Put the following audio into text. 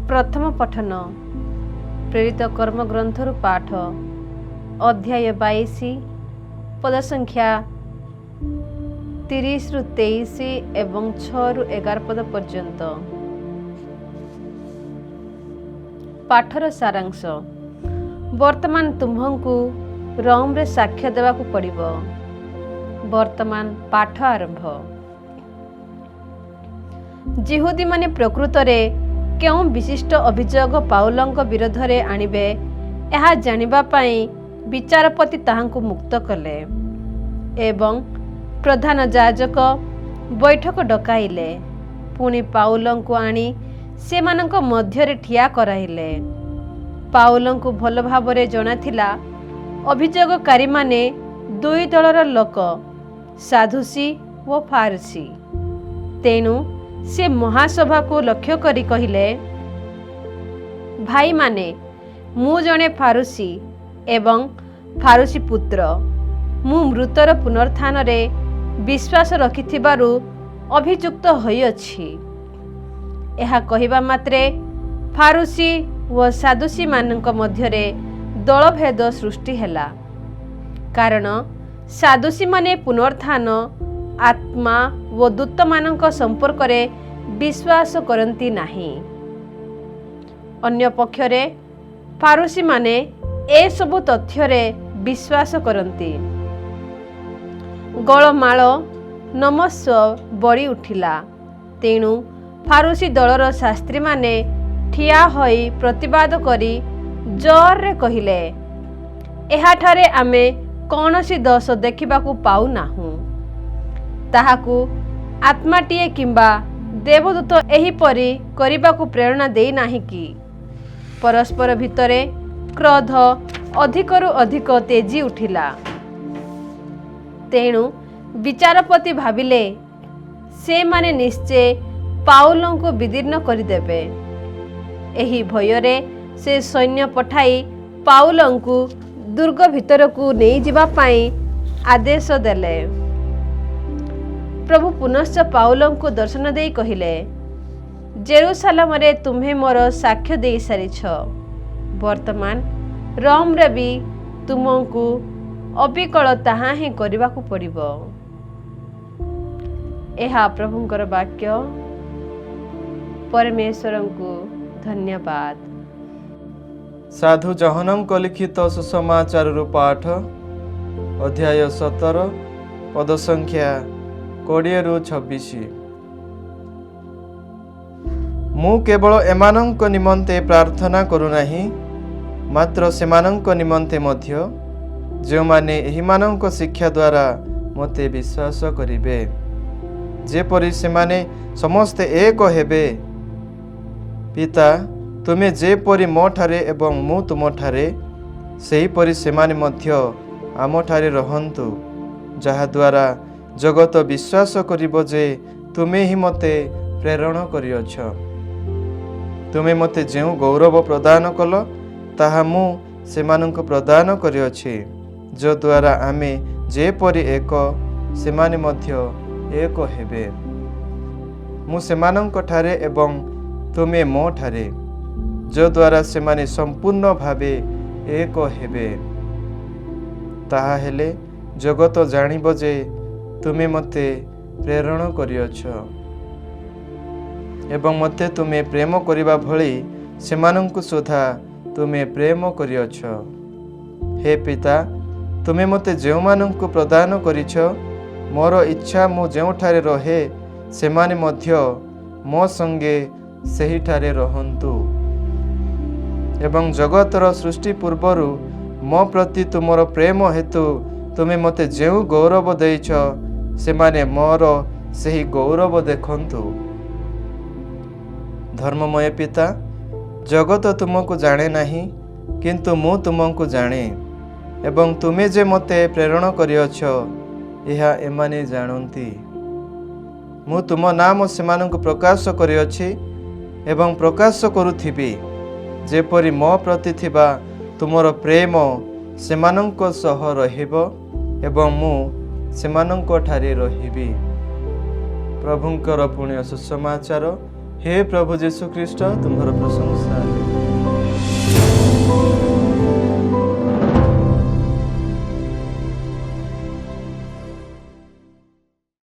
प्रथम पठन प्रेरित कर्म ग्रंथरु पाठ अध्याय 22 पद संख्या 30 रु 23 एवं 6 रु 11 पद पर्यंत। पाठर सारांश। वर्तमान तुम्हंकु रोम रे साक्ष्य देवाकू पड़िबो। वर्तमान पाठ आरंभ। जिहुदी माने प्रकृत रे केउं विशिष्ट अभियोग पाउलंक विरोध रे आनिबे एहा जानिबा पई विचारपति ताहांकु मुक्त कले एवं प्रधान याजक बैठक डकाइले। पुणी पाउलंकु आनी सेमानंक मध्यरे ठिया कराइले। पाउलंकु भल भावरे जनाथिला अभियोगकारी माने दुई दलर लोक, साधुसी व फारसी। तेणु से महासभा को लक्ष्य करी कहिले, भाई माने मु जने फारुसी एवं फारुसी पुत्र। मु मृतर पुनरुत्थान रे विश्वास रखिथिबारु अभियुक्त होइअछि। एहा कहिबा मात्रे फारुसी व सादुसी मानक मध्यरे दलभेद सृष्टि हैला। कारण सादुसी माने पुनरुत्थान, आत्मा व दूत मानक संपर्क रे विश्वास करती नहीं। अन्य पक्षरे फारुसी माने ए सबु तथ्य रे विश्वास करती। गलमाल नमस्व बड़ी उठिला। तेणु फारुसी दलर शास्त्री माने ठिया होई प्रतिवाद करी जोर रे कहिले, एहाठारे आमे कौनसी दोष देखिबाकू पाउ नाहु। ताहाकू आत्माटीए किंबा देवदूत एहीपरि करिबाकू प्रेरणा देई नाही कि? परस्पर भितरे क्रोध अधिकरु अधिक तेजी उठिला। तेणु विचारपति भाविले से माने निश्चय पाउलंकु विदीर्ण करिदेबे। एही भयरे से सैन्य पठाई पाउलंकु दुर्ग भितरकू नहीं जिबा पाई आदेश देले। प्रभु पुनश्च पाउलंकु दर्शन देई कहिले, जेरूसालेम रे तुम्हें मोर साक्ष्य देई सारिछ। वर्तमान रोम रे भी तुमको अबिकल ताहा ही करिबाकू पड़िबो। एहा प्रभुंकर वाक्य। परमेश्वरंकु धन्यवाद। साधु जहनम को लिखित सुसमाचार पाठ अध्याय 17 पद संख्या 20 रु 26। मु केवल एमानंक निमंते प्रार्थना करूनाही, मात्र सेमानंक निमंते मध्य जो माने एही मानंक शिक्षा द्वारा मते विश्वास करिवे, जेपरि सेमाने समस्ते एक हेबे। पिता तुमे जेपरि मोठारे एवं मु तुमठारे, सेहीपरि सेमाने मध्य आमठारे रहन्तु, जहा द्वारा जगत विश्वास करिबो जे तुमे ही मते प्रेरण करिअछ। तुमे मते जेउ गौरव प्रदान कल ताहा मु सेमानंक प्रदान करिअछि, जो द्वारा आमे जेपरि एक सेमाने मध्य एक हेबे। मु सेमानंक ठारे एवं तुमे मो ठारे, जो द्वारा सेमाने संपूर्ण भावे एक हेबे। ताहा हेले जगत जानिबो जे तुमे मते प्रेरण करिअछ एवं मते तुमे प्रेम करिबा भली सेमानंकु सुधा तुमे प्रेम करिअछ। हे पिता, तुमे मते जेउमानंकु प्रदान करिछ, मोर इच्छा मु जेउठारे रहे सेमाने मध्य मो संगे सेहिठारे रहन्तु। एवं जगतर सृष्टि पूर्वरु मो प्रति तुमर प्रेम हेतु तुमे मते जेउ गौरव देइछ, सेमाने मोर सेही गौरव देखन्तु। धर्ममय पिता, जगत तुमको जाने नाही, किंतु मु तुमको जाने, एवं तुमे जे मते प्रेरण करिअछ एहा एमाने जानन्ति। मु तुम नाम सेमानंकु प्रकाश करिअछि एवं प्रकाश करुथिबि, जेपरि मो प्रति थिबा तुमर प्रेम सेमानंक सह रहिबो एवं मु सेमानंक ठारे रहिबि। प्रभुंकर पुण्य सुसमाचार हे प्रभु जीशु ख्रीष्ट तुम्हार प्रशंसा।